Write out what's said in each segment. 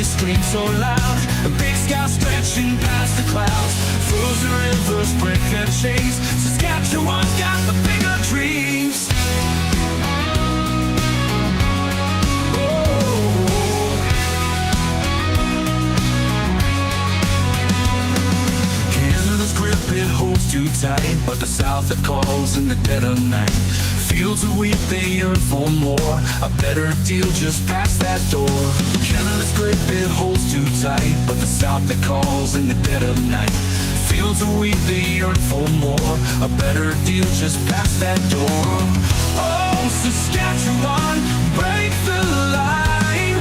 they scream so loud. The big sky stretching past the clouds. Frozen rivers break their chains. Saskatchewan's got the bigger dreams. Canada's grip, it holds too tight, but the South it calls in the dead of night. Fields of wheat, they yearn for more. A better deal just past that door. Canada's grip, it holds too tight, but the South it calls in the dead of night. Fields of wheat, they yearn for more. A better deal just past that door. Oh, Saskatchewan, break the line.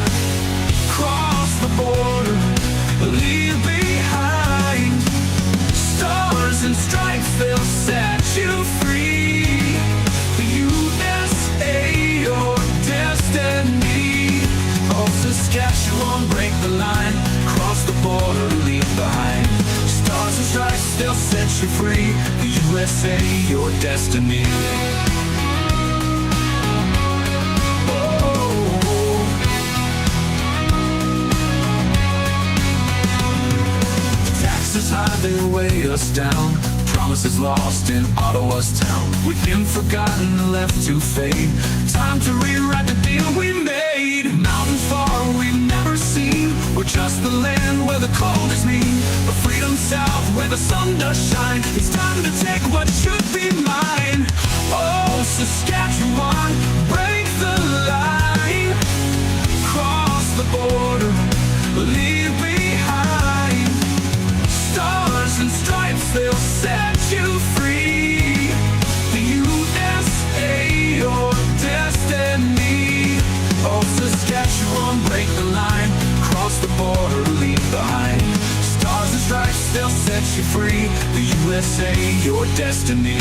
Cross the border, leave behind. Stars and stripes, they'll set you free. The USA, your destiny. Oh, Saskatchewan, break the line. Cross the border, leave behind. Stars and stripes, they'll set you free. The USA, your destiny. Taxes high, they weigh us down. Promises lost in Ottawa's town. We've been forgotten and left to fade. Time to rewrite the deal we made. Mountains far we've never seen. We're just the land where the cold is mean, but freedom south where the sun does shine. It's time to take what should be mine. Oh, Saskatchewan, break the line. Cross the border, leave behind. Stars and stripes, they'll set you free. The USA, your destiny. Oh, Saskatchewan, break the line. Cross the border, leave behind. Stars and stripes, they'll set you free. The USA, your destiny.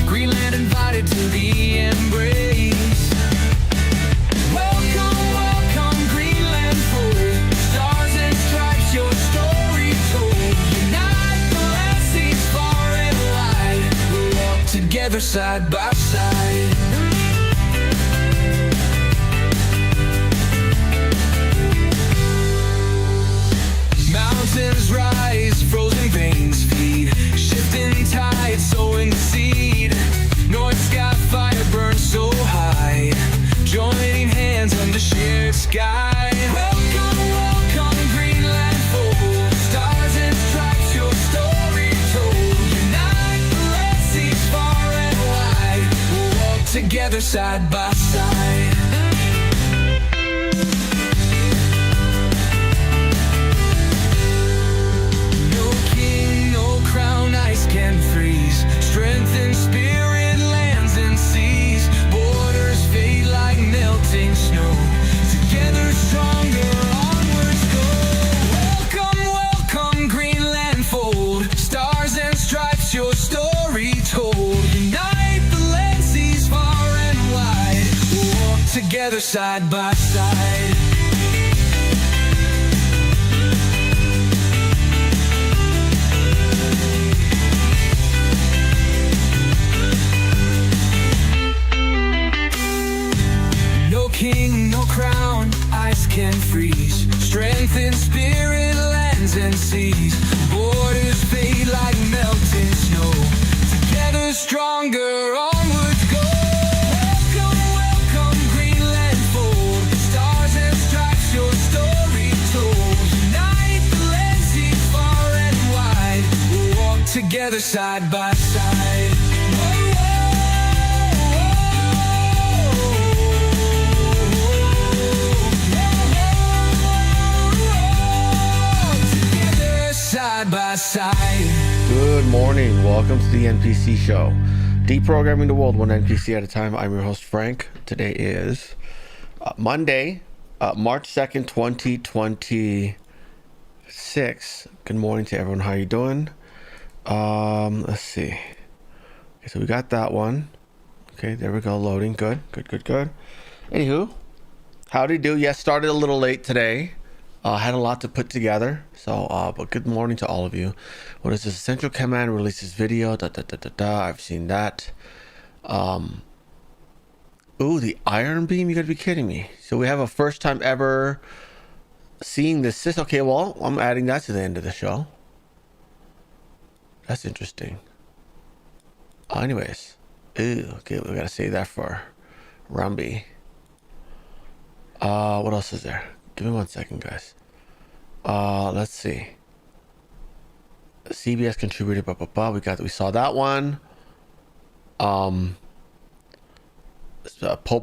Greenland invited to the embrace. Welcome, welcome, Greenland folk. Stars and stripes, your story told. Unite the land, seas far and wide. We'll walk together side by side. Mountains rise, frozen veins feed. Shifting tides, sowing the seed. North sky fire burns so high. Joining hands under shared sky. Welcome, welcome, Greenland folk. Stars and stripes, your story told. Unite the land, seas far and wide. We'll walk together side by side. Can freeze. Strength and spirit, lands and seas. Borders fade like melting snow. Together stronger, onwards go. Welcome, welcome, Greenland fold. Stars and stripes, your story told. Unite the land, seas far and wide. We'll walk together side by side. King, no crown, ice can freeze. Strength in spirit, lands and seas. Borders fade like melting snow. Together stronger, onwards go. Welcome, welcome, Greenland fold. Stars and stripes, your story told. Unite the land, seas far and wide. We'll walk together side by side. Together good morning. Welcome to the NPC show. Deprogramming the world one NPC at a time. I'm your host, Frank. Today is Monday, March 2nd, 2026. Good morning to everyone. How you doing? Let's see. Okay, so we got that one. Okay, there we go. Loading. Good. Anywho, howdy do? Yes, started a little late today. Had a lot to put together. So, but good morning to all of you. What is this? Central Command releases video. I've seen that. Ooh, the Iron Beam. You gotta be kidding me. So we have a first time ever seeing this. Okay, well, I'm adding that to the end of the show. That's interesting. Anyways. Ooh, okay, we gotta save that for Rumby. What else is there? Give me 1 second, guys. Let's see. CBS contributed, we saw that one. Pope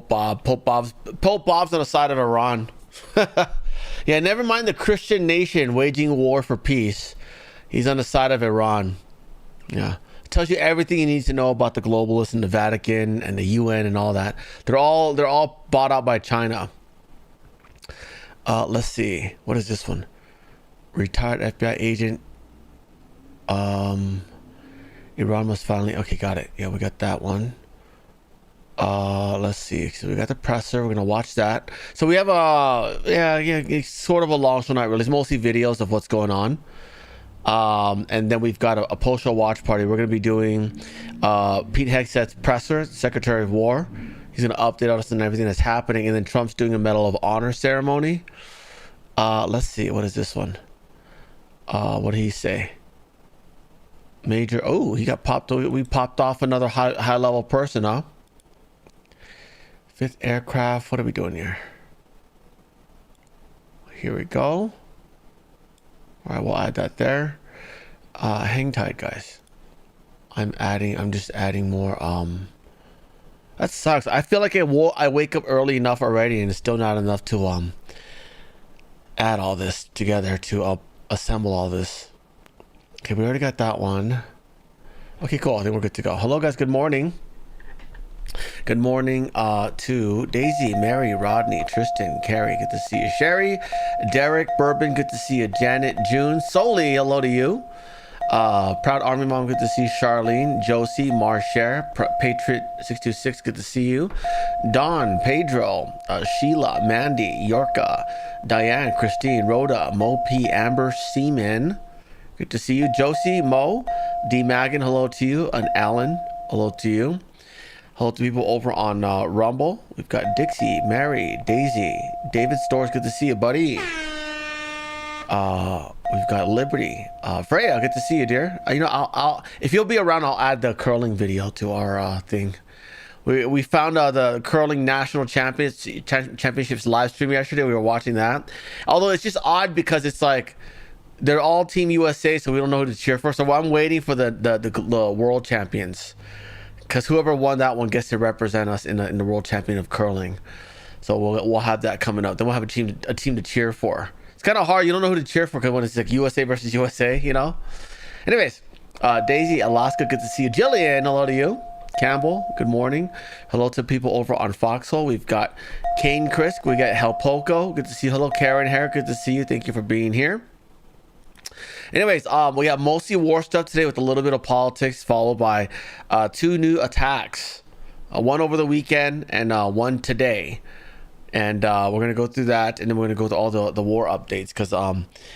Bob's on the side of Iran. Yeah, never mind the Christian nation waging war for peace. He's on the side of Iran. Yeah. Tells you everything you need to know about the globalists and the Vatican and the UN and all that. They're all bought out by China. Let's see. What is this one? Retired FBI agent. Iran must finally. Okay, got it. Yeah, we got that one. Let's see. So we got the presser. We're gonna watch that. So we have it's sort of a long show night release. Mostly videos of what's going on. And then we've got a post-show watch party. We're gonna be doing Pete Hegseth's presser, Secretary of War. He's going to update us on everything that's happening. And then Trump's doing a Medal of Honor ceremony. Let's see. What is this one? What did he say? Major. Oh, he got popped. We popped off another high-level person, huh? 5th aircraft. What are we doing here? Here we go. All right, we'll add that there. Hang tight, guys. I'm just adding more. That sucks. I feel like I wake up early enough already and it's still not enough to add all this together to assemble all this. Okay, we already got that one. Okay, cool. I think we're good to go. Hello, guys. Good morning. Good morning to Daisy, Mary, Rodney, Tristan, Carrie. Good to see you. Sherry, Derek, Bourbon. Good to see you. Janet, June, Soli. Hello to you. Proud Army Mom, good to see you. Charlene, Josie, Marcher, Patriot 626, good to see you. Dawn, Pedro, Sheila, Mandy, Yorka, Diane, Christine, Rhoda, Mo P, Amber, Seaman, good to see you. Josie, Mo, D Magan, hello to you. And Alan, hello to you. Hello to people over on Rumble. We've got Dixie, Mary, Daisy, David Stores, good to see you, buddy. We've got Liberty, Freya, good to see you, dear. I'll if you'll be around, I'll add the curling video to our thing. We found the curling national championships live stream yesterday. We were watching that. Although it's just odd because it's like they're all Team USA, so we don't know who to cheer for. So I'm waiting for the world champions, because whoever won that one gets to represent us in the world champion of curling. So we'll have that coming up. Then we'll have a team to cheer for. It's kind of hard. You don't know who to cheer for when it's like USA versus USA, you know? Anyways, Daisy, Alaska, good to see you. Jillian, hello to you. Campbell, good morning. Hello to people over on Foxhole. We've got Kane Krisk. We got Helpoco. Good to see you. Hello, Karen Hare. Good to see you. Thank you for being here. Anyways, we got mostly war stuff today with a little bit of politics, followed by 2 new attacks. One over the weekend and one today. And we're going to go through that, and then we're going to go through all the war updates, because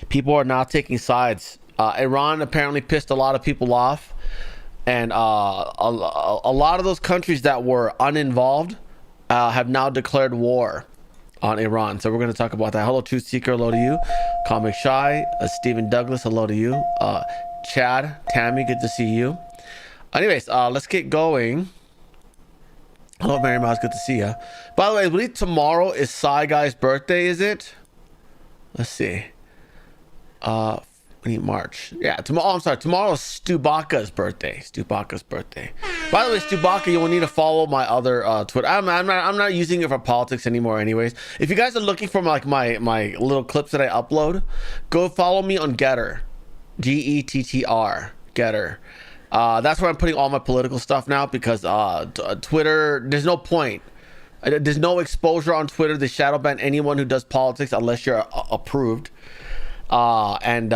people are now taking sides. Iran apparently pissed a lot of people off, and a lot of those countries that were uninvolved have now declared war on Iran. So we're going to talk about that. Hello, Truth Seeker, hello to you. Comic Shy, Stephen Douglas, hello to you. Chad, Tammy, good to see you. Anyways, let's get going. Hello, Mary Mouse, good to see ya. By the way, I believe tomorrow is Psy Guy's birthday, is it? Let's see. March. Yeah, tomorrow. I'm sorry. Tomorrow is Stubaka's birthday. By the way, Stubaka, you will need to follow my other Twitter. I'm not using it for politics anymore, anyways. If you guys are looking for like my little clips that I upload, go follow me on Getter, GETTR. Getter. That's where I'm putting all my political stuff now, because Twitter, there's no point. There's no exposure on Twitter. They shadow ban anyone who does politics unless you're approved. And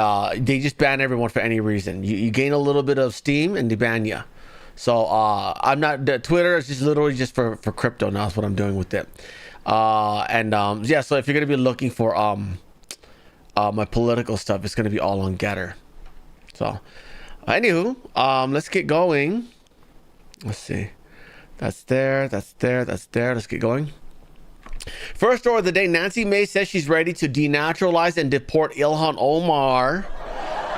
they just ban everyone for any reason. You gain a little bit of steam and they ban you. So I'm not, Twitter is just literally just for crypto now is what I'm doing with it. Yeah, so if you're going to be looking for my political stuff, it's going to be all on Getter. So anywho, let's get going. Let's see. That's there. Let's get going. First story of the day. Nancy Mace says she's ready to denaturalize and deport Ilhan Omar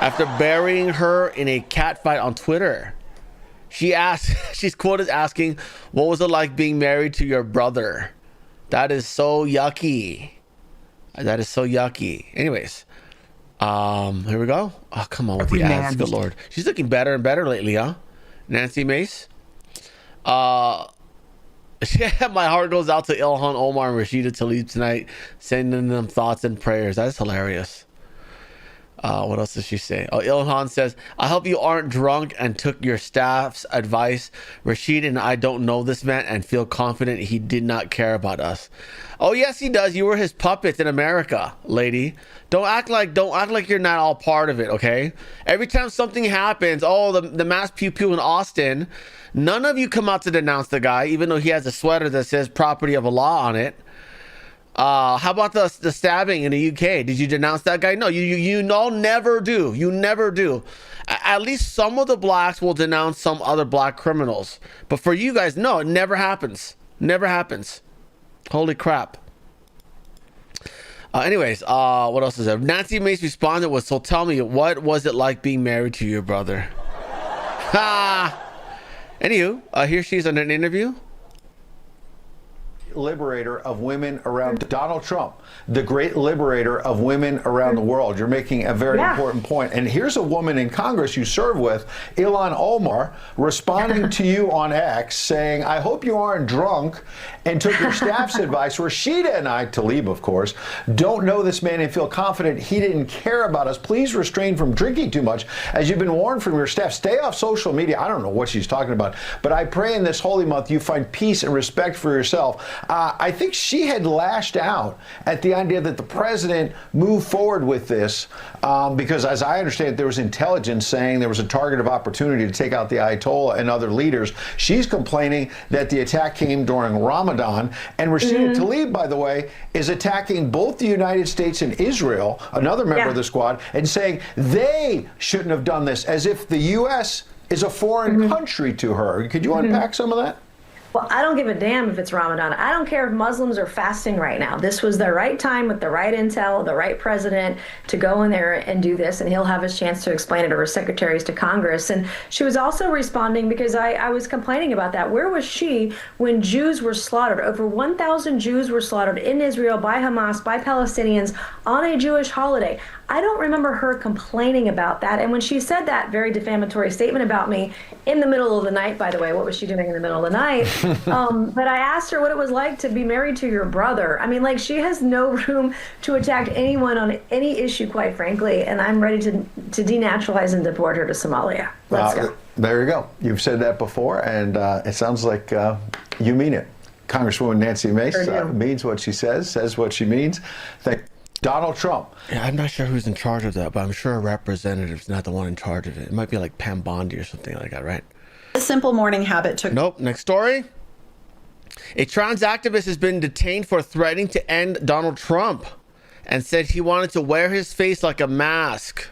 after burying her in a catfight on Twitter. She's quoted asking, "What was it like being married to your brother?" That is so yucky. Anyways, here we go. Oh, come on with the ads. Good Lord. She's looking better and better lately, huh? Nancy Mace. Yeah, my heart goes out to Ilhan Omar and Rashida Tlaib tonight, sending them thoughts and prayers. That is hilarious. What else does she say? Oh, Ilhan says, "I hope you aren't drunk and took your staff's advice. Rashid and I don't know this man and feel confident he did not care about us." Oh, yes, he does. You were his puppets in America, lady. Don't act like you're not all part of it, okay? Every time something happens, the mass pew pew in Austin, none of you come out to denounce the guy, even though he has a sweater that says property of Allah on it. How about the stabbing in the UK? Did you denounce that guy? No, you never do. You never do. At least some of the blacks will denounce some other black criminals. But for you guys, no, it never happens. Never happens. Holy crap. Anyways, what else is there? Nancy Mace responded with, "So tell me, what was it like being married to your brother?" Ha! Anywho, here she is on an interview. Liberator of women around Donald Trump, the great liberator of women around the world. You're making a very important point. And here's a woman in Congress you serve with, Ilhan Omar, responding to you on X saying, "I hope you aren't drunk and took your staff's advice." Rashida and I, Tlaib, of course, don't know this man and feel confident he didn't care about us. Please refrain from drinking too much. As you've been warned from your staff, stay off social media. I don't know what she's talking about, but I pray in this holy month you find peace and respect for yourself. I think she had lashed out at the idea that the president moved forward with this because, as I understand it, there was intelligence saying there was a target of opportunity to take out the Ayatollah and other leaders. She's complaining that the attack came during Ramadan. And Rashida Tlaib, by the way, is attacking both the United States and Israel, another member of the squad, and saying they shouldn't have done this, as if the U.S. is a foreign country to her. Could you unpack some of that? Well, I don't give a damn if it's Ramadan. I don't care if Muslims are fasting right now. This was the right time with the right intel, the right president to go in there and do this, and he'll have his chance to explain it to her secretaries to Congress. And she was also responding because I was complaining about that. Where was she when Jews were slaughtered? Over 1,000 Jews were slaughtered in Israel by Hamas, by Palestinians on a Jewish holiday. I don't remember her complaining about that. And when she said that very defamatory statement about me in the middle of the night, by the way, what was she doing in the middle of the night? But I asked her what it was like to be married to your brother. I mean, like, she has no room to attack anyone on any issue, quite frankly. And I'm ready to denaturalize and deport her to Somalia. Let's go. There you go. You've said that before, and it sounds like you mean it. Congresswoman Nancy Mace means what she says what she means. Donald Trump. Yeah, I'm not sure who's in charge of that, but I'm sure a representative's not the one in charge of it. It might be like Pam Bondi or something like that, right? A simple morning habit took... Nope. Next story. A trans activist has been detained for threatening to end Donald Trump and said he wanted to wear his face like a mask.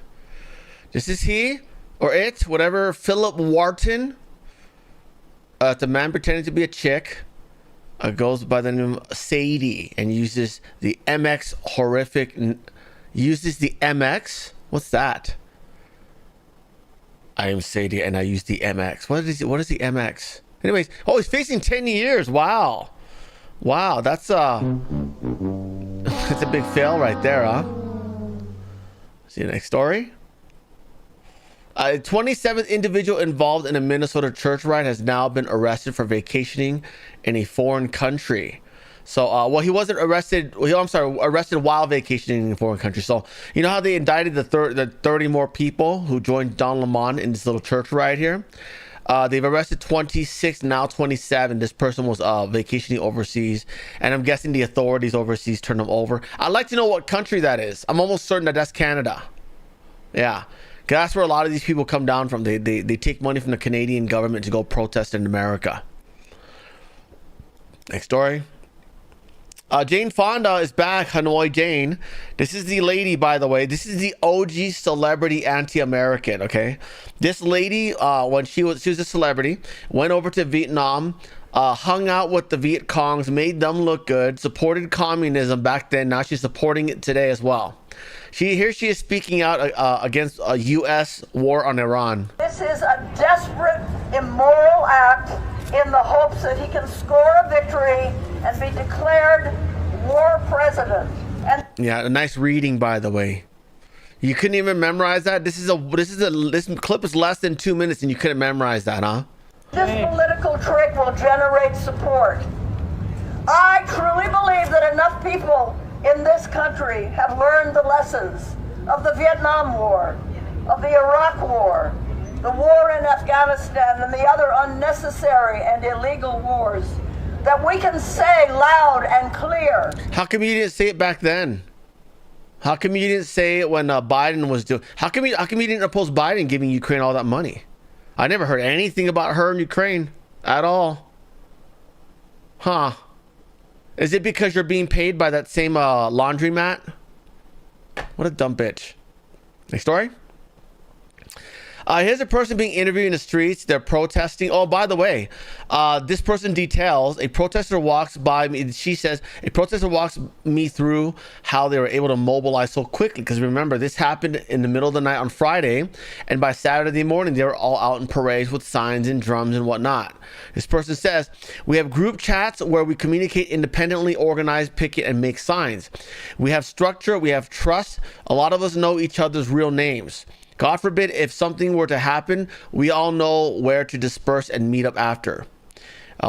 This is he or it, whatever. Philip Wharton. The man pretending to be a chick. Goes by the name Sadie and uses the MX uses the MX. What's that? I am Sadie and I use the MX. What is the MX? Anyways, he's facing 10 years. Wow, that's a big fail right there, huh? See the next story. A 27th individual involved in a Minnesota church riot has now been arrested for vacationing in a foreign country. So, well, he wasn't arrested. Well, I'm sorry, arrested while vacationing in a foreign country. So, you know how they indicted the 30 more people who joined Don Lemon in this little church right here? They've arrested 26, now 27. This person was vacationing overseas, and I'm guessing the authorities overseas turned them over. I'd like to know what country that is. I'm almost certain that that's Canada. Yeah, 'cause that's where a lot of these people come down from. They take money from the Canadian government to go protest in America. Next story. Jane Fonda is back. Hanoi Jane. This is the lady, by the way. This is the OG celebrity anti-American. Okay, this lady, when she was a celebrity, went over to Vietnam, hung out with the Viet Congs, made them look good, supported communism back then. Now she's supporting it today as well. Here she is speaking out against a U.S. war on Iran. This is a desperate, immoral act in the hopes that he can score a victory and be declared war president. And yeah, a nice reading, by the way. You couldn't even memorize that. This clip is less than 2 minutes, and you couldn't memorize that, huh? this political trick will generate support. I truly believe that enough people in this country have learned the lessons of the Vietnam War, of the Iraq War, the war in Afghanistan, and the other unnecessary and illegal wars, that we can say loud and clear. How come you didn't say it back then? How come you didn't say it when Biden was doing? How come you didn't oppose Biden giving Ukraine all that money? I never heard anything about her in Ukraine at all. Huh? Is it because you're being paid by that same laundromat? What a dumb bitch. Next story. Here's a person being interviewed in the streets. They're protesting. Oh, by the way, this person details a protester walks by me. She says a protester walks me through how they were able to mobilize so quickly. Because remember, this happened in the middle of the night on Friday, and by Saturday morning, they were all out in parades with signs and drums and whatnot. This person says, we have group chats where we communicate independently, organize, picket, and make signs. We have structure. We have trust. A lot of us know each other's real names. God forbid if something were to happen, we all know where to disperse and meet up after.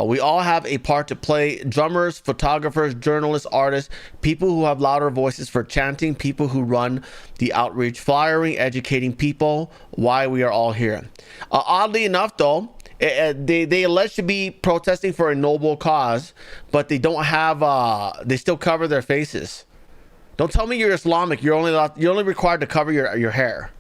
We all have a part to play. Drummers, photographers, journalists, artists, people who have louder voices for chanting, people who run the outreach, flyering, educating people, why we are all here. Oddly enough, though, they allege to be protesting for a noble cause, but they don't have, they still cover their faces. Don't tell me you're Islamic. You're only required to cover your hair.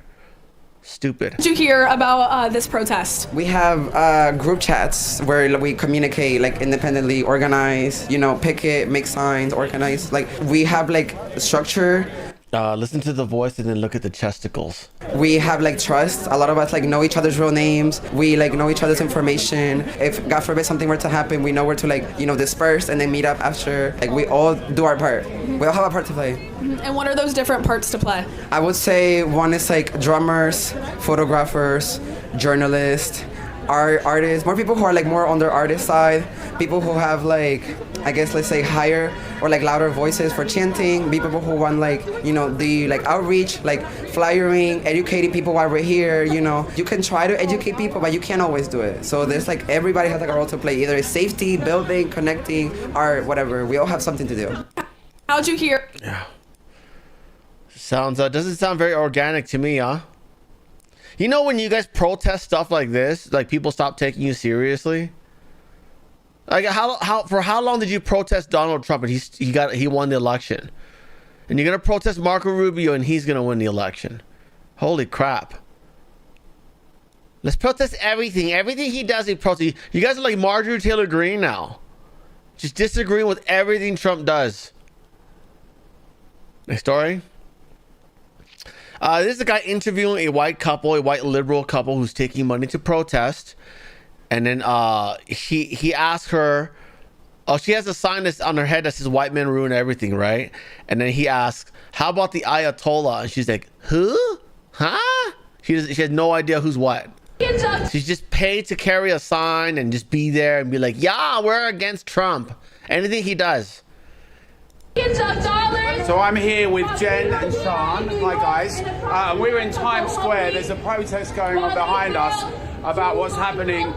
Stupid. Did you hear about this protest? We have group chats where we communicate, like independently, organize, picket, make signs, organize. Like we have like structure. Listen to the voice and then look at the chesticles. We have like trust. A lot of us like know each other's real names. We like know each other's information. If God forbid something were to happen, we know where to disperse and then meet up after. Like we all do our part. We all have a part to play. And what are those different parts to play? I would say one is like drummers, photographers, journalists, artists, more people who are like more on their artist side, people who have like, I guess let's say higher or like louder voices for chanting, people who want like, the like outreach, like flyering, educating people while we're here, You can try to educate people, but you can't always do it. So there's like, everybody has like a role to play, either safety, building, connecting, art, whatever. We all have something to do. How'd you hear? Yeah. Doesn't sound very organic to me, huh? When you guys protest stuff like this, like people stop taking you seriously. Like for how long did you protest Donald Trump and he won the election? And you're gonna protest Marco Rubio and he's gonna win the election. Holy crap. Let's protest everything. Everything he does, he protest. You guys are like Marjorie Taylor Greene now. Just disagreeing with everything Trump does. Next story. This is a guy interviewing a white liberal couple who's taking money to protest. And then he asked her, she has a sign that's on her head that says white men ruin everything, right? And then he asks, how about the Ayatollah? And she's like, who? Huh? She has no idea who's what. She's just paid to carry a sign and just be there and be like, yeah, we're against Trump. Anything he does. So I'm here with Jen and Sean. Hi guys. We're in Times Square. There's a protest going on behind us. about what's happening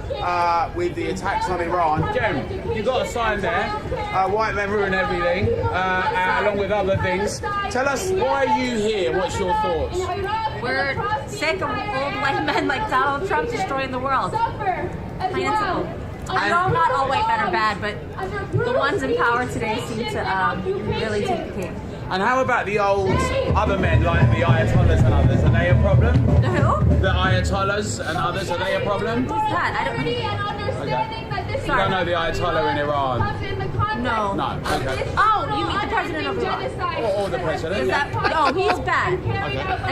with the attacks on Iran. Jem, you got a sign there. White men ruin everything, along with other things. Tell us, why are you here? What's your thoughts? We're sick of old white men like Donald Trump destroying the world. Plain and simple. I know not all white men are bad, but the ones in power today seem to really take the cake. And how about the old other men, like the Ayatollahs and others? Are they a problem? The who? The Ayatollahs and others, are they a problem? Who's that? I don't know. Okay. You don't know the Ayatollah in Iran? No. No, okay. Oh, you mean the president of Iran? Or the president? Is that? Oh, he's bad. Okay.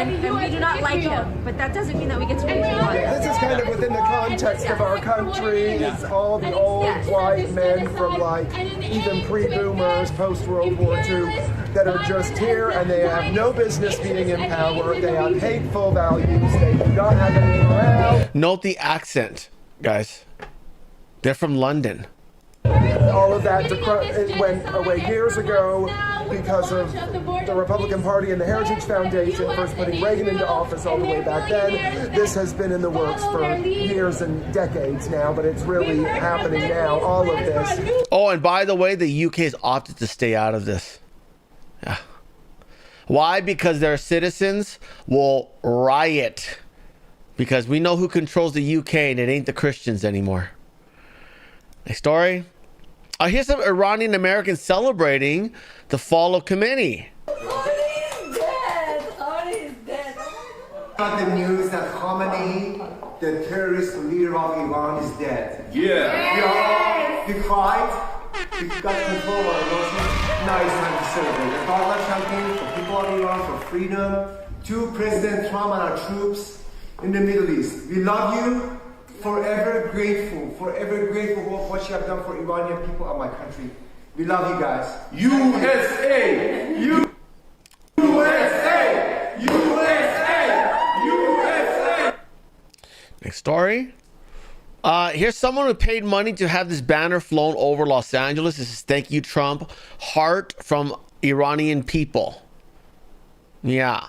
And we do not like him. But that doesn't mean that we get to make him one. This is kind of within the context of our country. It's all the old white men from like even pre-boomers, post-World War II, that are just here and they have no business being in power. They have hateful values. They do not have any morale. Note the accent, guys. They're from London. All of that it went away years ago because of the Republican Party and the Heritage Foundation first putting Reagan into office all the way back then. This has been in the works for years and decades now, but it's really happening now, all of this. Oh, and by the way, the UK has opted to stay out of this. Yeah. Why? Because their citizens will riot. Because we know who controls the UK and it ain't the Christians anymore. Next story. Here's some Iranian Americans celebrating the fall of Khomeini. Arnie's dead! Arnie's dead! Got the news that Khomeini, the terrorist leader of Iran, is dead. We cried. We got control of our emotions. Now it's time to celebrate. The Father champagne for people of Iran, for freedom, to President Trump and our troops in the Middle East. We love you. Forever grateful for what you have done for Iranian people and my country. We love you guys. USA! USA! USA! USA! Next story. Here's someone who paid money to have this banner flown over Los Angeles. This is "Thank you, Trump." Heart from Iranian people. Yeah.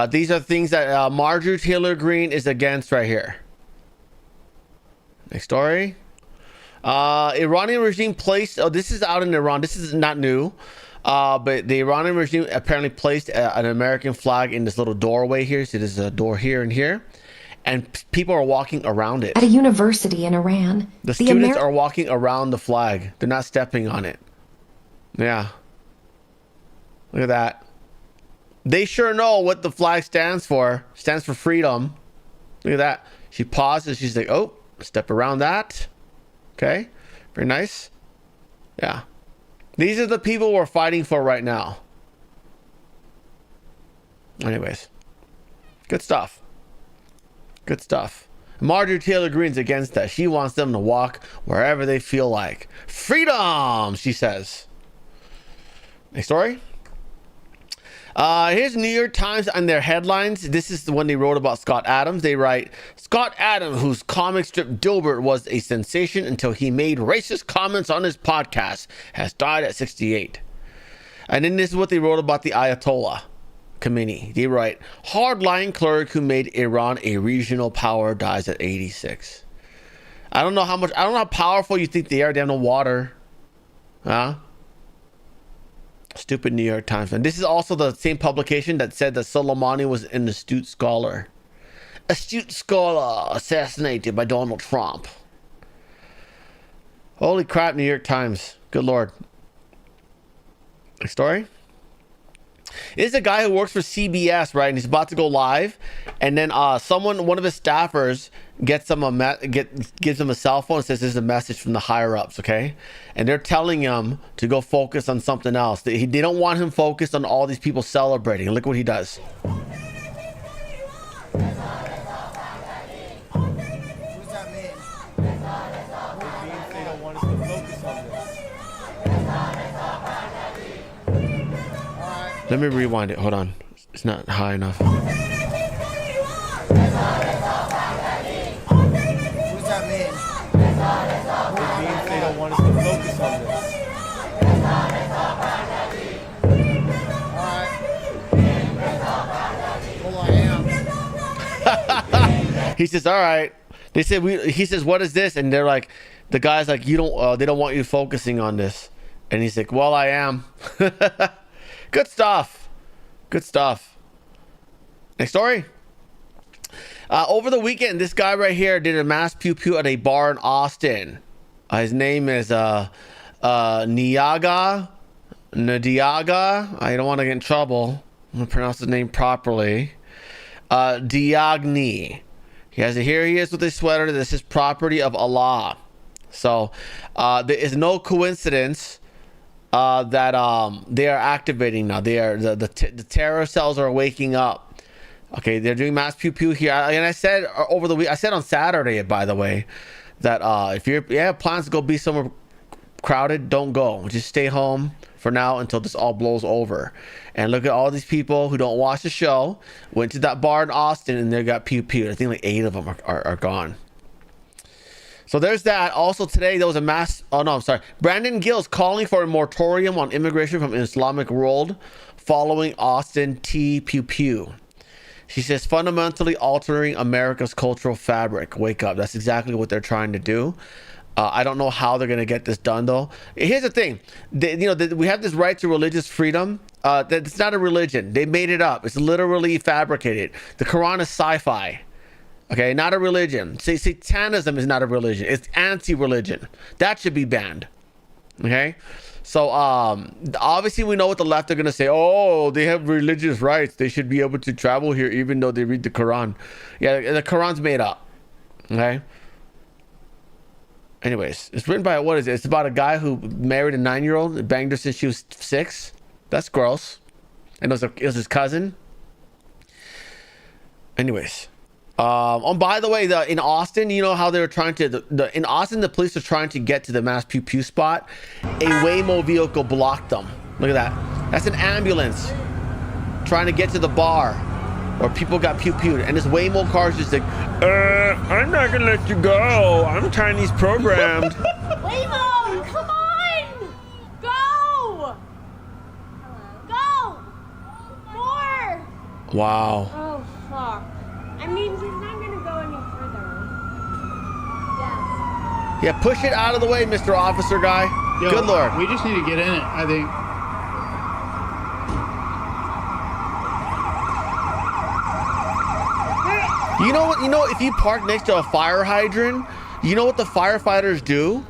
These are things that Marjorie Taylor Greene is against right here. Next story. Iranian regime placed... Oh, this is out in Iran. This is not new. But the Iranian regime apparently placed an American flag in this little doorway here. So there's a door here and here. And people are walking around it. At a university in Iran. The students are walking around the flag. They're not stepping on it. Yeah. Look at that. They sure know what the flag stands for. It stands for freedom. Look at that. She pauses. She's like, oh, step around that. Okay. Very nice. Yeah. These are the people we're fighting for right now. Anyways. Good stuff. Good stuff. Marjorie Taylor Greene's against that. She wants them to walk wherever they feel like. Freedom, she says. Next story. Here's New York Times on their headlines. This is the one they wrote about Scott Adams. They write, Scott Adams, whose comic strip Dilbert was a sensation until he made racist comments on his podcast, has died at 68. And then this is what they wrote about the Ayatollah Khomeini. They write, hardline cleric who made Iran a regional power dies at 86. I don't know how powerful you think they are. They have no water. Huh? Stupid New York Times. And this is also the same publication that said that Soleimani was an astute scholar. Astute scholar assassinated by Donald Trump. Holy crap, New York Times. Good Lord. Next story. This is a guy who works for CBS, right? And he's about to go live. And then one of his staffers gives him a cell phone and says, this is a message from the higher ups, okay? And they're telling him to go focus on something else. They don't want him focused on all these people celebrating. And look what he does. Let me rewind it. Hold on. It's not high enough. What does that mean? It means they don't want us to focus on this. Alright. Well, I am. He says, all right. They said he says, what is this? And they're like, the guy's like, you don't they don't want you focusing on this. And he's like, well, I am. Good stuff. Good stuff. Next story. Over the weekend, this guy right here did a mass pew pew at a bar in Austin. His name is Nadiaga. I don't want to get in trouble. I'm gonna pronounce his name properly. Diagni. Here he is with his sweater. This is property of Allah. So there is no coincidence that they are activating now. They are the terror cells are waking up. Okay, they're doing mass pew pew here. And I said over the week, I said on Saturday, by the way, that if you have plans to go be somewhere crowded, don't go. Just stay home for now until this all blows over. And look at all these people who don't watch the show, went to that bar in Austin, and they got pew pew. I think like 8 of them are gone. So there's that. Also today there was a mass. Oh no, I'm sorry. Brandon Gill's calling for a moratorium on immigration from Islamic world following Austin T pew pew. She says fundamentally altering America's cultural fabric. Wake up. That's exactly what they're trying to do. I don't know how they're going to get this done, though. Here's the thing. We have this right to religious freedom. It's not a religion. They made it up. It's literally fabricated. The Quran is sci-fi. Okay, not a religion. Satanism is not a religion. It's anti-religion. That should be banned. Okay? So, obviously we know what the left are going to say. Oh, they have religious rights. They should be able to travel here even though they read the Quran. Yeah, the Quran's made up. Okay? Anyways, it's written by, what is it? It's about a guy who married a 9-year-old, banged her since she was 6. That's gross. And it was his cousin. Anyways. By the way, in Austin, you know how they were trying to, in Austin, the police are trying to get to the mass pew pew spot. A Waymo vehicle blocked them. Look at that. That's an ambulance trying to get to the bar where people got pew pewed. And this Waymo car is just like, I'm not going to let you go. I'm Chinese programmed. Waymo, come on! Go! Go! More! Wow. Oh, fuck. I mean, he's not going to go any further. Yes. Yeah, push it out of the way, Mr. Officer guy. Yo, good Lord. We just need to get in it, I think. You know what? You know, if you park next to a fire hydrant, you know what the firefighters do?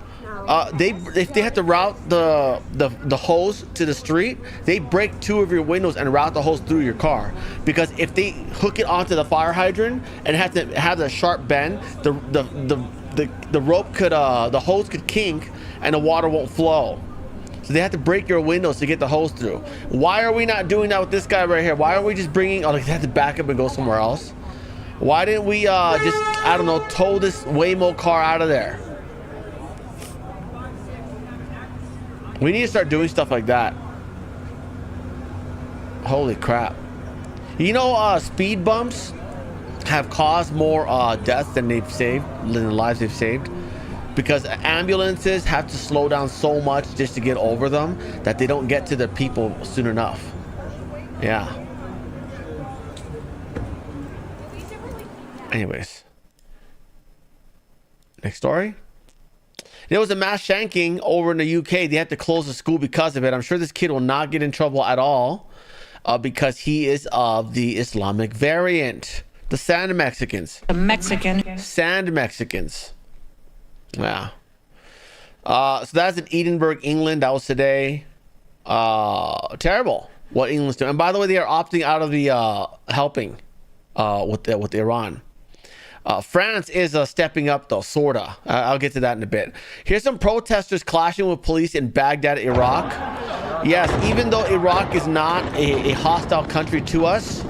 If they have to route the hose to the street, they break 2 of your windows and route the hose through your car. Because if they hook it onto the fire hydrant and have to have the sharp bend, the rope could the hose could kink and the water won't flow. So they have to break your windows to get the hose through. Why are we not doing that with this guy right here? Why are we just bringing? Oh, they have to back up and go somewhere else. Why didn't we just, I don't know, tow this Waymo car out of there? We need to start doing stuff like that. Holy crap. You know, speed bumps have caused more deaths than they've saved, than the lives they've saved. Because ambulances have to slow down so much just to get over them that they don't get to the people soon enough. Yeah. Anyways. Next story. There was a mass shanking over in the UK. They had to close the school because of it. I'm sure this kid will not get in trouble at all because he is of the Islamic variant. The Sand Mexicans. The Mexican. Sand Mexicans. Yeah. So that's in Edinburgh, England. That was today. Terrible what England's doing. And by the way, they are opting out of the helping with Iran. France is stepping up, though, sorta. I'll get to that in a bit. Here's some protesters clashing with police in Baghdad, Iraq. Yes, even though Iraq is not a hostile country to us,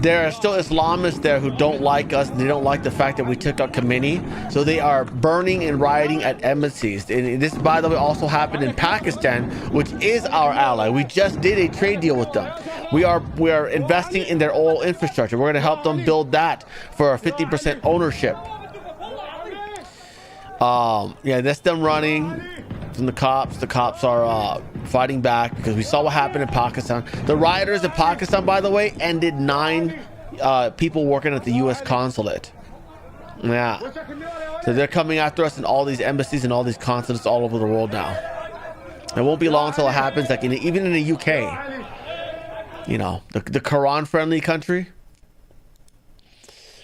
there are still Islamists there who don't like us. They don't like the fact that we took out Khomeini. So they are burning and rioting at embassies. And this, by the way, also happened in Pakistan, which is our ally. We just did a trade deal with them. We are investing in their oil infrastructure. We're going to help them build that for a 50% ownership. Yeah, that's them running from the cops. The cops are fighting back because we saw what happened in Pakistan. The rioters in Pakistan, by the way, ended 9 people working at the U.S. consulate. Yeah. So they're coming after us in all these embassies and all these consulates all over the world now. It won't be long until it happens, like even in the UK. You know, the Quran-friendly country.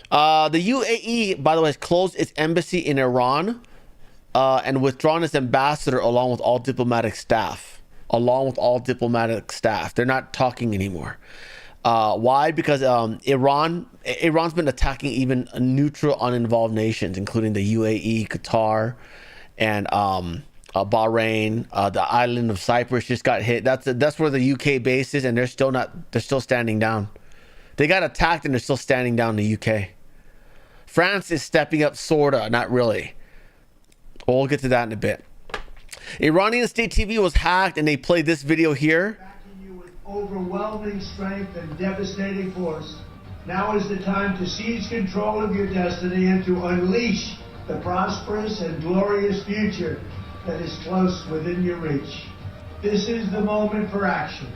The UAE, by the way, has closed its embassy in Iran and withdrawn its ambassador along with all diplomatic staff. They're not talking anymore. Why? Because Iran's been attacking even neutral, uninvolved nations, including the UAE, Qatar, and Bahrain. The island of Cyprus just got hit. That's where the UK base is, and they're still standing down. They got attacked and they're still standing down in the UK. France is stepping up, sorta, not really. We'll get to that in a bit. Iranian state TV was hacked, and they played this video here. Overwhelming strength and devastating force. Now is the time to seize control of your destiny and to unleash the prosperous and glorious future that is close within your reach. This is the moment for action.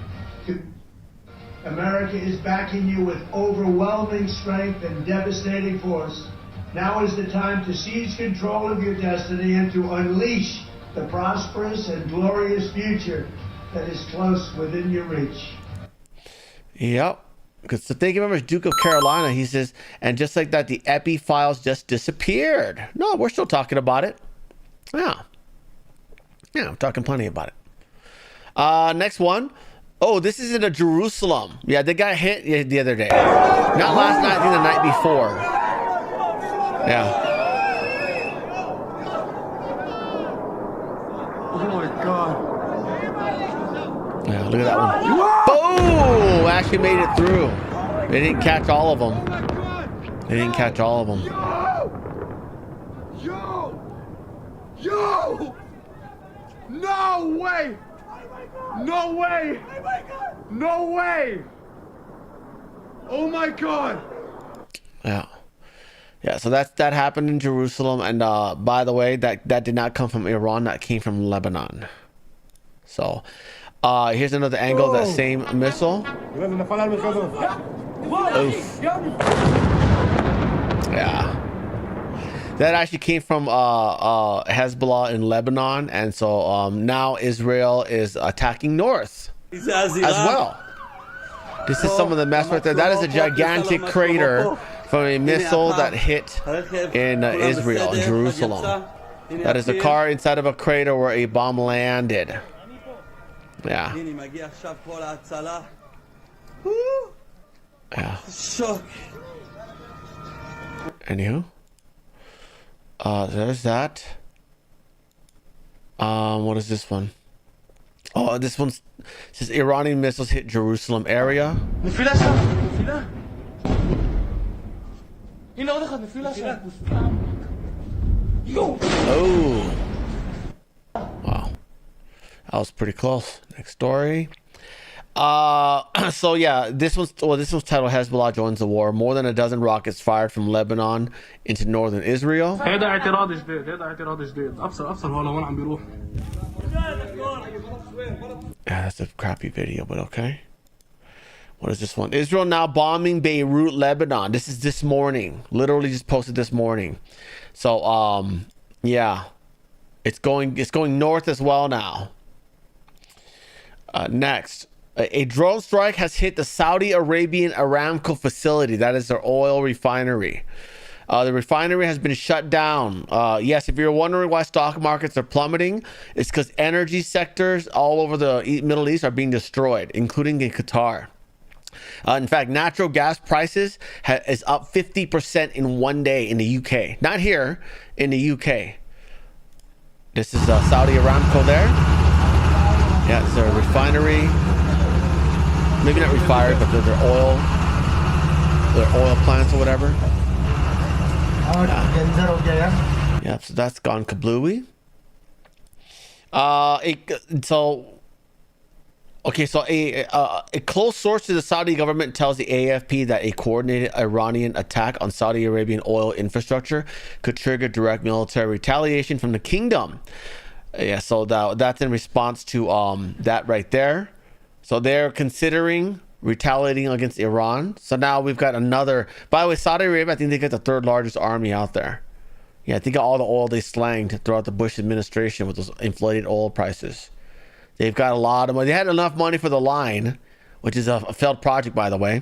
America is backing you with overwhelming strength and devastating force. Now is the time to seize control of your destiny and to unleash the prosperous and glorious future that is close within your reach. Yep. So thank you very much, Duke of Carolina. He says, and just like that, the Epi files just disappeared. No, we're still talking about it. Yeah, I'm talking plenty about it. Next one. Oh, this is in Jerusalem. Yeah, they got hit the other day. Not last night, I think the night before. Yeah. Oh my God. Yeah, look at that one. Boom! Actually made it through. They didn't catch all of them. Yo! No way! No way! No way! Oh my God! Yeah, so that happened in Jerusalem, and by the way, that did not come from Iran, that came from Lebanon. So here's another angle of that same missile. Oof. Yeah. That actually came from Hezbollah in Lebanon, and so now Israel is attacking north as well. This is some of the mess right there. That is a gigantic crater from a missile that hit in Israel, in Jerusalem. That is a car inside of a crater where a bomb landed. Yeah. Anywho. There's that. What is this one? Oh, this one's says Iranian missiles hit Jerusalem area. Oh. Wow. That was pretty close. Next story. So yeah, this one's titled Hezbollah joins the war. More than a dozen rockets fired from Lebanon into northern Israel. Yeah, that's a crappy video, but okay. What is this one? Israel now bombing Beirut, Lebanon. This is this morning. Literally just posted this morning. So yeah. It's going north as well now. Next. A drone strike has hit the Saudi Arabian Aramco facility. That is their oil refinery. The refinery has been shut down. Yes, if you're wondering why stock markets are plummeting, it's because energy sectors all over the Middle East are being destroyed, including in Qatar. In fact, natural gas prices is up 50% in one day in the UK. Not here, in the UK. This is Saudi Aramco there. Yeah, it's a refinery. Maybe not refinery, but their oil plants or whatever. Yeah, so that's gone kablooey. So a close source to the Saudi government tells the AFP that a coordinated Iranian attack on Saudi Arabian oil infrastructure could trigger direct military retaliation from the kingdom. Yeah, so that's in response to that right there. So they're considering retaliating against Iran. So now we've got another. By the way, Saudi Arabia, I think they got the third largest army out there. Yeah, think of all the oil they slanged throughout the Bush administration with those inflated oil prices. They've got a lot of money. They had enough money for the line, which is a failed project, by the way.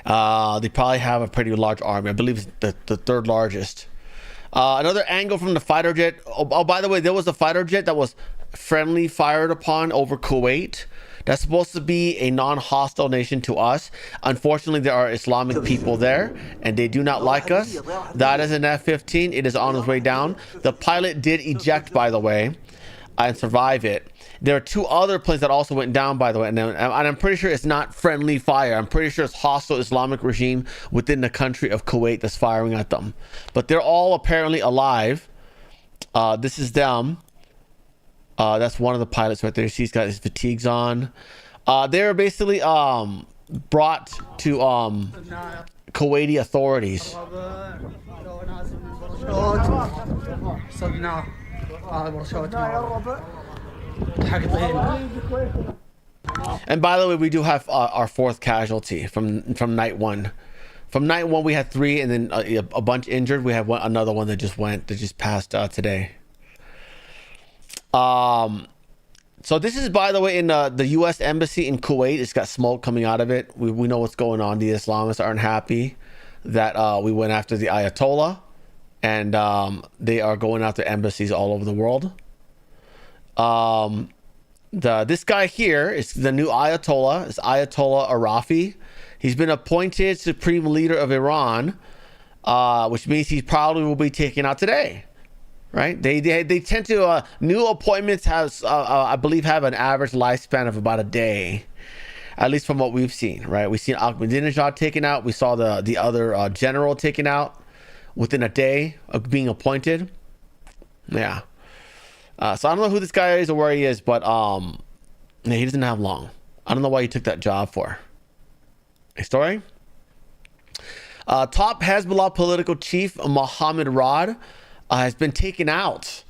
They probably have a pretty large army. I believe it's the third largest. Another angle from the fighter jet. Oh, by the way, there was a fighter jet that was friendly fired upon over Kuwait. That's supposed to be a non-hostile nation to us. Unfortunately, there are Islamic people there, and they do not like us. That is an F-15. It is on its way down. The pilot did eject, by the way, and survive it. There are 2 other planes that also went down, by the way, and I'm pretty sure it's not friendly fire. I'm pretty sure it's hostile Islamic regime within the country of Kuwait that's firing at them. But they're all apparently alive. This is them. That's one of the pilots right there. He's got his fatigues on. They're basically brought to Kuwaiti authorities. And by the way, we do have our 4th casualty from night 1. From night 1, we had 3, and then a bunch injured. We have another one that just passed today. So this is, by the way, in the U.S. embassy in Kuwait. It's got smoke coming out of it. We know what's going on. The Islamists aren't happy that we went after the Ayatollah, and they are going after embassies all over the world. This guy here is the new Ayatollah. It's Ayatollah Arafi. He's been appointed supreme leader of Iran, which means he probably will be taken out today. Right? They tend to new appointments I believe have an average lifespan of about a day, at least from what we've seen. Right? We've seen Ahmadinejad taken out. We saw the other general taken out within a day of being appointed. Yeah. So I don't know who this guy is or where he is, but he doesn't have long. I don't know why he took that job for. A story. Top Hezbollah political chief Mohammed Rad has been taken out.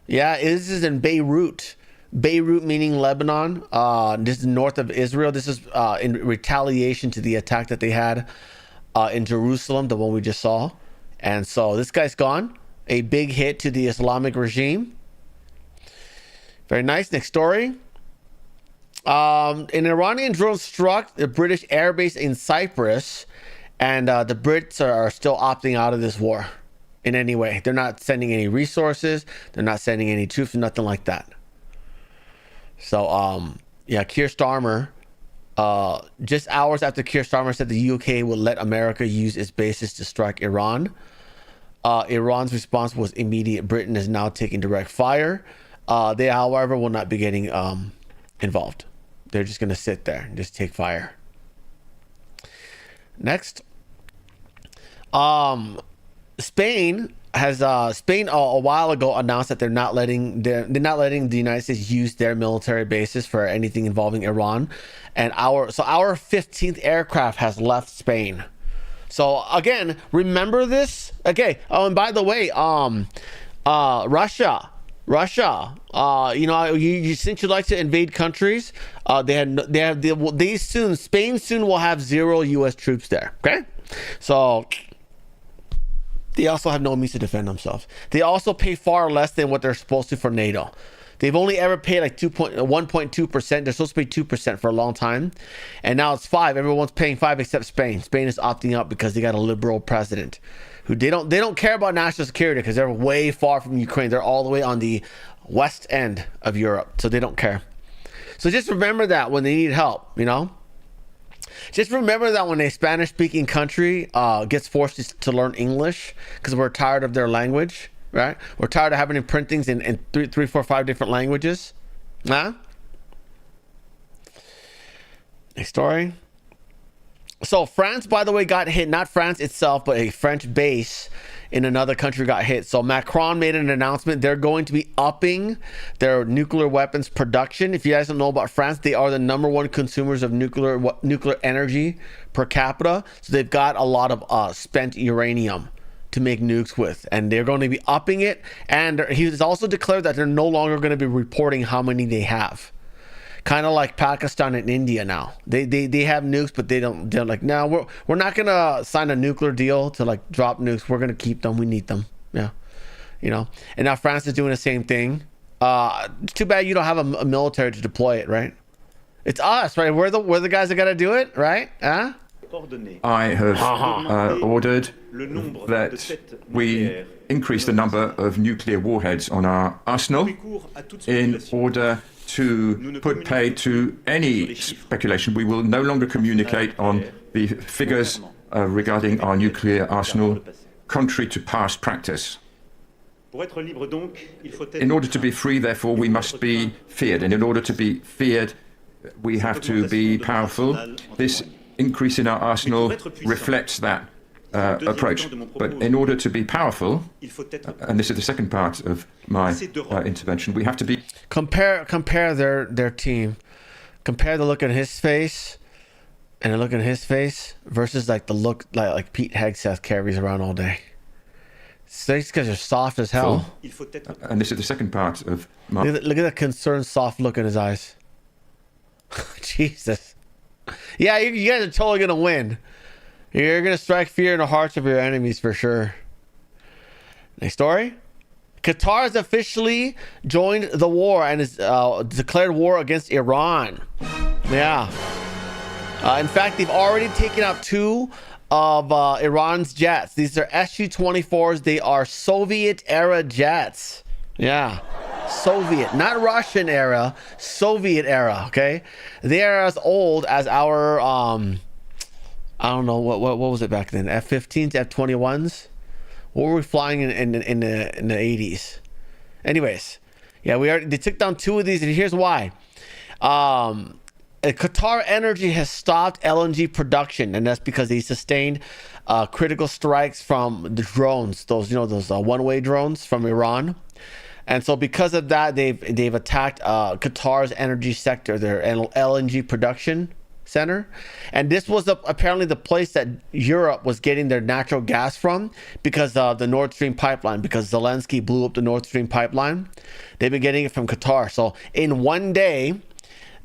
Yeah, this is in Beirut. Beirut meaning Lebanon. This is north of Israel. This is in retaliation to the attack that they had in Jerusalem, the one we just saw. And so this guy's gone. A big hit to the Islamic regime. Very nice. Next story. An Iranian drone struck the British airbase in Cyprus, and the Brits are still opting out of this war in any way. They're not sending any resources. They're not sending any troops, nothing like that. So, yeah, Keir Starmer, just hours after Keir Starmer said the UK will let America use its bases to strike Iran, Iran's response was immediate. Britain is now taking direct fire. They, however, will not be getting involved. They're just going to sit there and just take fire. Next. Spain has a while ago announced that they're not letting the United States use their military bases for anything involving Iran, and our 15th aircraft has left Spain. So again, remember this. Okay. Oh, and by the way, Russia. You know, since you like to invade countries, Spain soon will have 0 U.S. troops there. Okay, so they also have no means to defend themselves. They also pay far less than what they're supposed to for NATO. They've only ever paid like 1.2%. They're supposed to pay 2% for a long time, and now it's 5%. Everyone's paying 5% except Spain. Spain is opting out because they got a liberal president who they don't care about national security because they're way far from Ukraine. They're all the way on the west end of Europe, so they don't care. So just remember that when they need help, you know. Just remember that when a Spanish-speaking country gets forced to learn English because we're tired of their language, right? We're tired of having printings in 3, 4, 5 different languages. Huh? Next story. So France, by the way, got hit. Not France itself, but a French base in another country got hit. So Macron made an announcement. They're going to be upping their nuclear weapons production. If you guys don't know about France, they are the #1 consumers of nuclear energy per capita. So they've got a lot of spent uranium to make nukes with, and they're going to be upping it. And he has also declared that they're no longer going to be reporting how many they have. Kind of like Pakistan and India now. They have nukes, but they're like, no, we're not gonna sign a nuclear deal to like drop nukes. We're gonna keep them. We need them. Yeah, you know. And now France is doing the same thing. Too bad you don't have a military to deploy it, right? It's us, right? We're the guys that gotta do it, right? Huh? I have ordered that we increase the number of nuclear warheads on our arsenal in order to put pay to any speculation. We will no longer communicate on the figures regarding our nuclear arsenal, contrary to past practice. In order to be free, therefore, we must be feared. And in order to be feared, we have to be powerful. This increase in our arsenal reflects that approach. But in order to be powerful, and this is the second part of my intervention, we have to be... Compare their team. Compare the look on his face and the look on his face versus like the look like Pete Hegseth carries around all day. These guys are soft as hell. And this is the second part of my... Look at that concerned, soft look in his eyes. Jesus. Yeah, you guys are totally going to win. You're going to strike fear in the hearts of your enemies for sure. Next story. Qatar has officially joined the war and has declared war against Iran. Yeah. In fact, they've already taken out 2 of Iran's jets. These are Su-24s. They are Soviet-era jets. Yeah. Soviet, not Russian era, Soviet era, okay? They are as old as our, I don't know, what was it back then? F-15s, F-21s? What were we flying in the 80s? Anyways, yeah, they took down 2 of these, and here's why. Qatar Energy has stopped LNG production, and that's because they sustained critical strikes from the drones, those one-way drones from Iran. And so because of that, they've attacked Qatar's energy sector, their LNG production center. And this was apparently the place that Europe was getting their natural gas from because of the Nord Stream pipeline, because Zelensky blew up the Nord Stream pipeline. They've been getting it from Qatar. So in one day,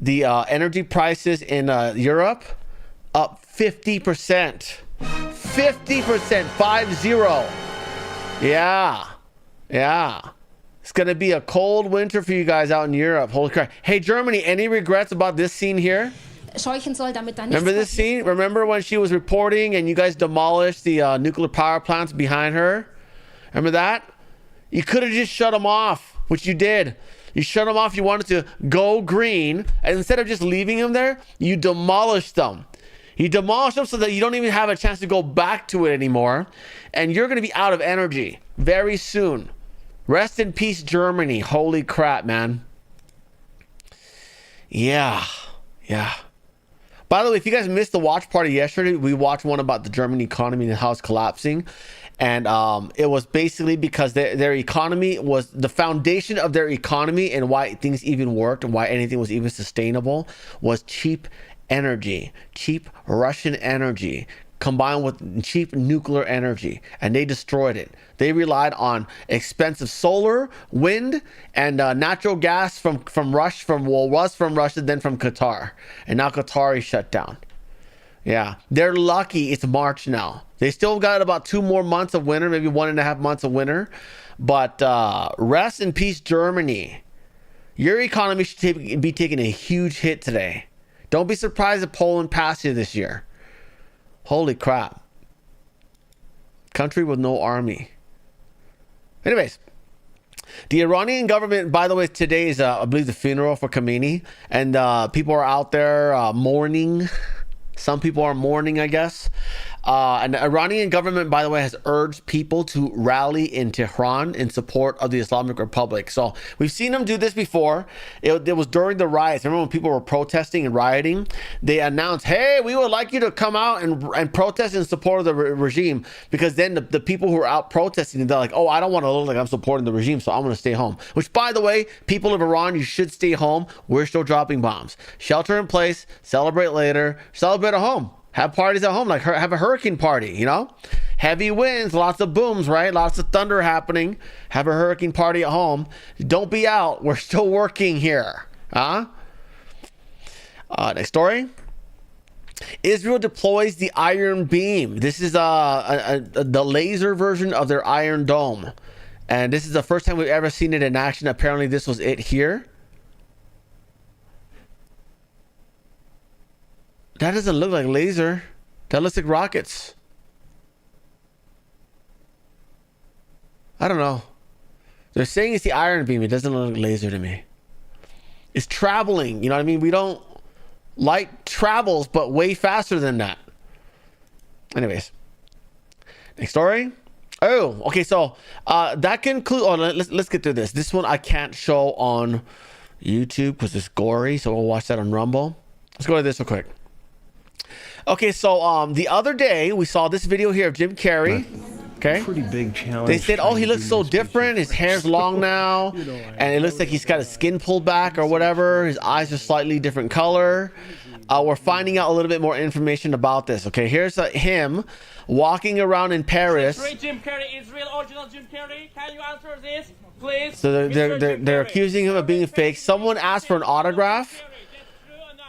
the energy prices in Europe up 50%. 50%, 50. Yeah. It's going to be a cold winter for you guys out in Europe. Holy crap. Hey, Germany, any regrets about this scene here? Remember this scene? Remember when she was reporting and you guys demolished the nuclear power plants behind her? Remember that? You could have just shut them off, which you did. You shut them off. You wanted to go green. And instead of just leaving them there, you demolished them. You demolished them so that you don't even have a chance to go back to it anymore. And you're going to be out of energy very soon. Rest in peace, Germany. Holy crap, man. Yeah. By the way, if you guys missed the watch party yesterday, we watched one about the German economy and how it's collapsing. And it was basically because their economy was the foundation of their economy, and why things even worked and why anything was even sustainable was cheap energy, cheap Russian energy, combined with cheap nuclear energy, and they destroyed it. They relied on expensive solar, wind, and natural gas from Russia, then from Qatar, and now Qatar is shut down. Yeah, they're lucky it's March now. They still got about 2 more months of winter, maybe 1.5 months of winter, but rest in peace, Germany. Your economy should be taking a huge hit today. Don't be surprised if Poland passed you this year. Holy crap. Country with no army. Anyways, the Iranian government, by the way, today is, I believe, the funeral for Khamenei. And people are out there mourning. Some people are mourning, I guess. And the Iranian government, by the way, has urged people to rally in Tehran in support of the Islamic Republic. So we've seen them do this before. It was during the riots. Remember when people were protesting and rioting? They announced, hey, we would like you to come out and protest in support of the regime. Because then the people who are out protesting, they're like, oh, I don't want to look like I'm supporting the regime, so I'm going to stay home. Which, by the way, people of Iran, you should stay home. We're still dropping bombs. Shelter in place. Celebrate later. Celebrate at home. Have parties at home, like have a hurricane party, you know? Heavy winds, lots of booms, right? Lots of thunder happening. Have a hurricane party at home. Don't be out. We're still working here. Huh? Next story. Israel deploys the Iron Beam. This is the laser version of their Iron Dome. And this is the first time we've ever seen it in action. Apparently this was it here. That doesn't look like laser. That looks like rockets. I don't know. They're saying it's the Iron Beam. It doesn't look like laser to me. It's traveling. You know what I mean? We don't... Light travels, but way faster than that. Anyways. Next story. Oh, okay. So that concludes... Oh, let's get through this. This one I can't show on YouTube because it's gory. So we'll watch that on Rumble. Let's go to this real quick. Okay, so the other day we saw this video here of Jim Carrey. Okay. Pretty big challenge. They said, oh, he looks so different. His hair's long now. And it looks like he's got his skin pulled back or whatever. His eyes are slightly different color. We're finding out a little bit more information about this. Okay, here's him walking around in Paris. Jim Carrey is real original Jim Carrey. Can you answer this, please? So they're accusing him of being fake. Someone asked for an autograph.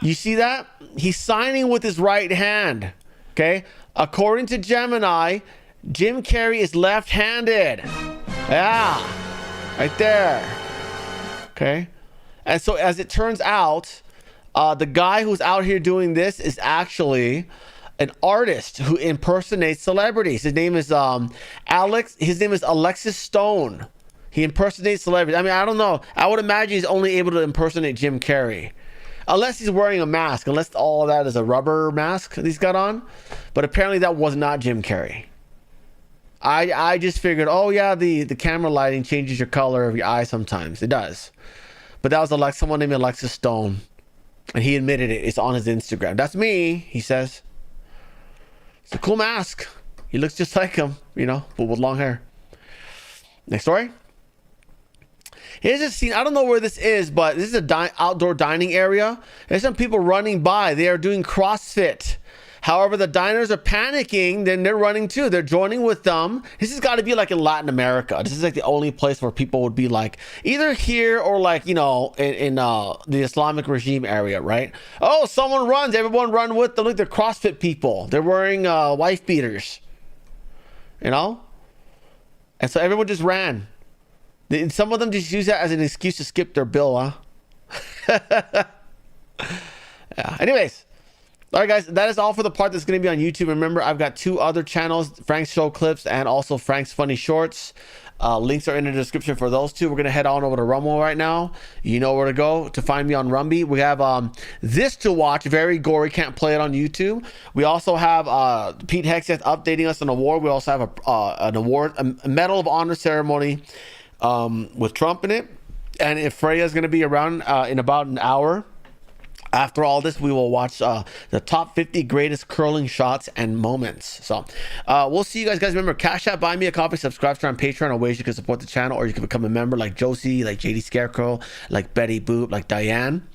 You see that? He's signing with his right hand. Okay. According to Gemini, Jim Carrey is left-handed. Yeah. Right there. Okay. And so as it turns out, the guy who's out here doing this is actually an artist who impersonates celebrities. His name is Alexis Stone. He impersonates celebrities. I mean, I don't know. I would imagine he's only able to impersonate Jim Carrey. Unless he's wearing a mask. Unless all of that is a rubber mask that he's got on. But apparently that was not Jim Carrey. I just figured, oh yeah, the camera lighting changes your color of your eye sometimes. It does. But that was someone named Alexis Stone. And he admitted it. It's on his Instagram. That's me, he says. It's a cool mask. He looks just like him, you know, but with long hair. Next story. Here's a scene. I don't know where this is, but this is an outdoor dining area. There's some people running by. They are doing CrossFit. However, the diners are panicking. Then they're running too. They're joining with them. This has got to be like in Latin America. This is like the only place where people would be like either here or like, you know, in the Islamic regime area, right? Oh, someone runs. Everyone run with them. Look, they're CrossFit people. They're wearing wife beaters, you know? And so everyone just ran. Some of them just use that as an excuse to skip their bill, huh? Yeah. Anyways. All right, guys, that is all for the part that's going to be on YouTube. Remember, I've got 2 other channels, Frank's Show Clips and also Frank's Funny Shorts. Links are in the description for those 2. We're going to head on over to Rumble right now. You know where to go to find me on Rumby. We have this to watch, very gory, can't play it on YouTube. We also have Pete Hegseth updating us on an award. We also have an award, a Medal of Honor ceremony with Trump in it. And if Freya's going to be around in about an hour, after all this, we will watch the top 50 greatest curling shots and moments. So we'll see you guys. Remember, Cash App, buy me a coffee, subscribe to our Patreon, or ways you can support the channel, or you can become a member like Josie, like JD Scarecrow, like Betty Boop, like Diane.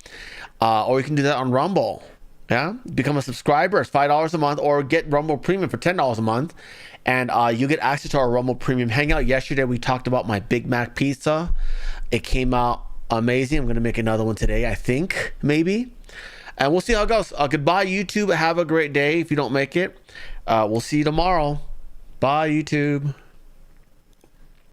Or you can do that on Rumble. Yeah, become a subscriber. It's $5 a month, or get Rumble Premium for $10 a month. And you get access to our Rumble Premium Hangout. Yesterday, we talked about my Big Mac pizza. It came out amazing. I'm going to make another one today, I think, maybe. And we'll see how it goes. Goodbye, YouTube. Have a great day if you don't make it. We'll see you tomorrow. Bye, YouTube.